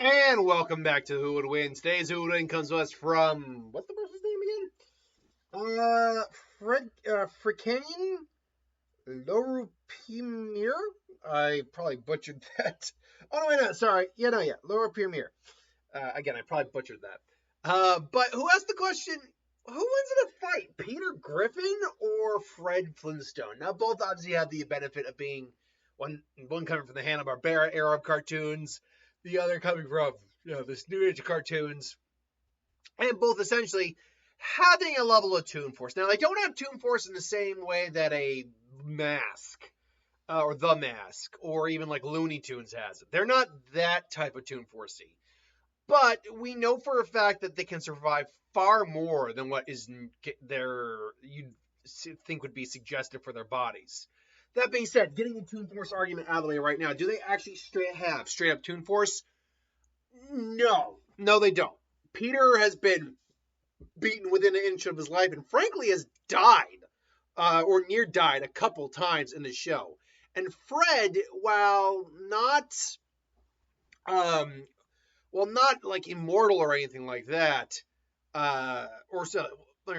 And welcome back to Who Would Win. Today's Who Would Win comes to us from, what's the person's name again? Fricanian Lorupimir? I probably butchered that. Oh, no, wait, no, sorry. Yeah, Lorupimir. Again, I probably butchered that. But who asked the question, who wins in a fight, Peter Griffin or Fred Flintstone? Now, both obviously have the benefit of being one coming from the Hanna-Barbera era of cartoons, the other coming from this new age of cartoons, and both essentially having a level of Toon Force. Now, they don't have Toon Force in the same way that a Mask or The Mask or even like Looney Tunes has it. They're not that type of Toon Force-y. But we know for a fact that they can survive far more than what is you'd think would be suggested for their bodies. That being said, getting the Toon Force argument out of the way right now, do they actually straight up Toon Force? No, they don't. Peter has been beaten within an inch of his life and frankly has died or near died a couple times in the show. And Fred, while not like immortal or anything like that, let me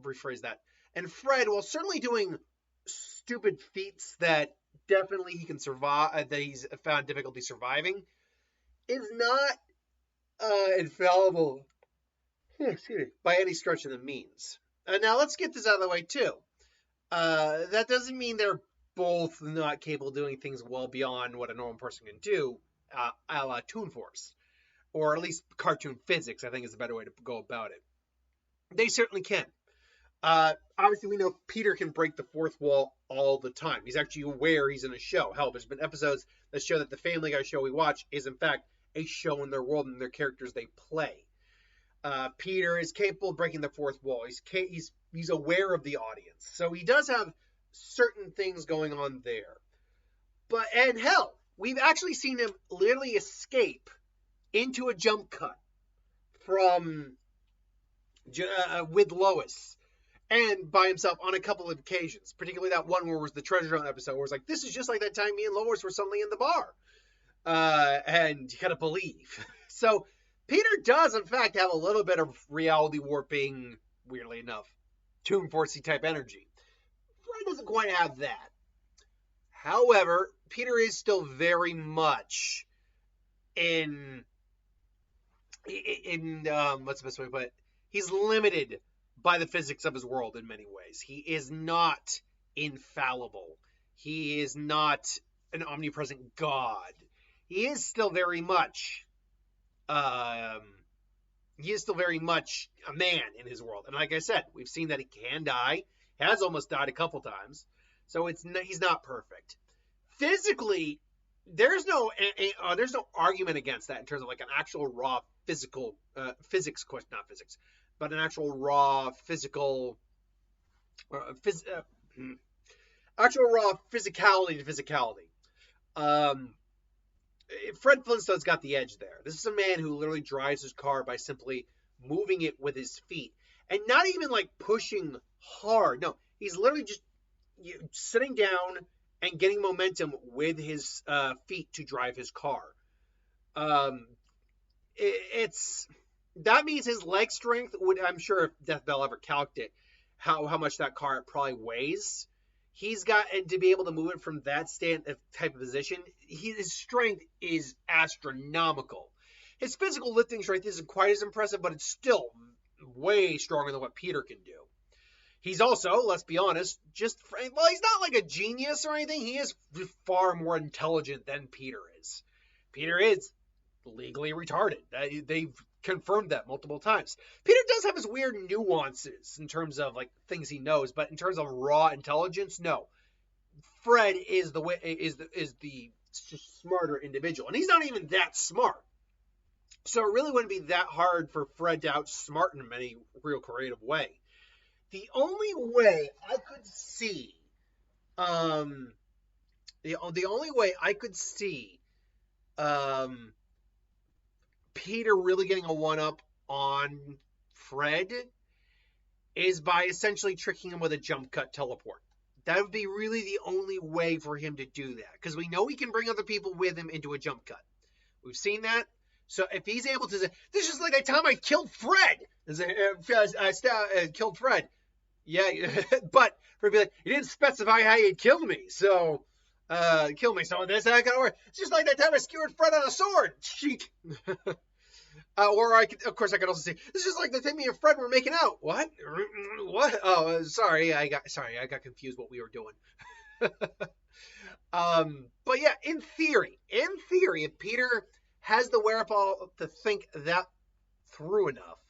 rephrase that. And Fred, while certainly doing stupid feats that definitely he can survive, that he's found difficulty surviving, is not infallible by any stretch of the means. Now let's get this out of the way too. That doesn't mean they're both not capable of doing things well beyond what a normal person can do, a la Toon Force. Or at least cartoon physics, I think is a better way to go about it. They certainly can. Obviously, we know Peter can break the fourth wall all the time. He's actually aware he's in a show. Hell, there's been episodes that show that the Family Guy show we watch is, in fact, a show in their world and their characters they play. Peter is capable of breaking the fourth wall. He's aware of the audience. So he does have certain things going on there. And hell, we've actually seen him literally escape into a jump cut from with Lois and by himself on a couple of occasions, particularly that one where it was the treasure hunt episode where it's like, this is just like that time me and Lois were suddenly in the bar. And you gotta believe. So Peter does in fact have a little bit of reality warping, weirdly enough, Toon Force-y type energy. Fred doesn't quite have that. However, Peter is still very much in what's the best way to put it? He's limited by the physics of his world in many ways. He is not infallible. He is not an omnipresent God. He is still very much a man in his world. And like I said, we've seen that he can die. He has almost died a couple times. So he's not perfect. Physically, there's no argument against that in terms of like an actual raw physical physics question, not physics, but an actual raw physical actual raw physicality to physicality. Fred Flintstone's got the edge there. This is a man who literally drives his car by simply moving it with his feet and not even like pushing hard. No, he's literally just sitting down and getting momentum with his feet to drive his car. That means his leg strength would, I'm sure if Death Bell ever calced it, how much that car probably weighs. He's got, and to be able to move it from that type of position, his strength is astronomical. His physical lifting strength isn't quite as impressive, but it's still way stronger than what Peter can do. He's also, let's be honest, he's not like a genius or anything. He is far more intelligent than Peter is. Peter is legally retarded. They've confirmed that multiple times. Peter does have his weird nuances in terms of like things he knows, but in terms of raw intelligence, no. Fred is the smarter individual, and he's not even that smart. So it really wouldn't be that hard for Fred to outsmart him in any real creative way. The only way I could see, Peter really getting a one-up on Fred is by essentially tricking him with a jump cut teleport. That would be really the only way for him to do that, because we know he can bring other people with him into a jump cut. We've seen that. So if he's able to say, this is like that time I killed Fred. I killed Fred. Yeah, but for be like, you didn't specify how you'd kill me, so kill me. So this that kind of work. It's just like that time I skewered Fred on a sword. Cheek. Or I could, of course, I could also say this is like the time me and Fred were making out. What? What? Oh, sorry, I got confused what we were doing. But yeah, in theory, if Peter has the wherewithal to think that through enough,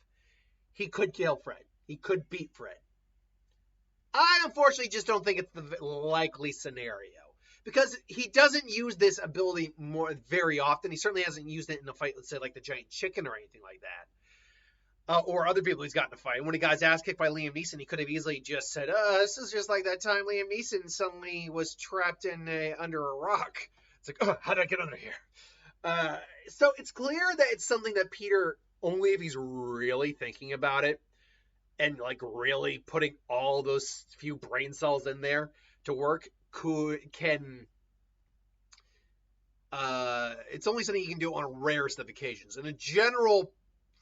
he could kill Fred. He could beat Fred. I unfortunately just don't think it's the likely scenario because he doesn't use this ability very often. He certainly hasn't used it in a fight, let's say like the giant chicken or anything like that. Or other people he's gotten to fight. When he got his ass kicked by Liam Neeson, he could have easily just said, this is just like that time Liam Neeson suddenly was trapped under a rock. It's like, how did I get under here? So it's clear that it's something that Peter, only if he's really thinking about it, and like really putting all those few brain cells in there to work, can it's only something he can do on rarest of occasions. In a general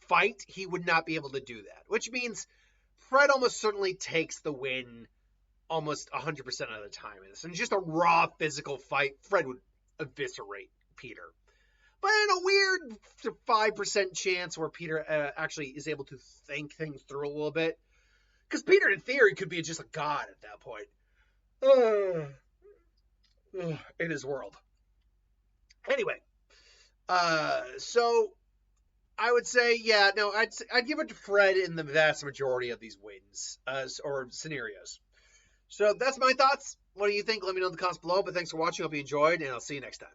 fight, he would not be able to do that, which means Fred almost certainly takes the win almost 100% of the time in this. In just a raw physical fight, Fred would eviscerate Peter. But in a weird 5% chance where Peter actually is able to think things through a little bit. Because Peter, in theory, could be just a god at that point. In his world. Anyway. So I would say, yeah, no, I'd give it to Fred in the vast majority of these wins or scenarios. So that's my thoughts. What do you think? Let me know in the comments below. But thanks for watching. Hope you enjoyed, and I'll see you next time.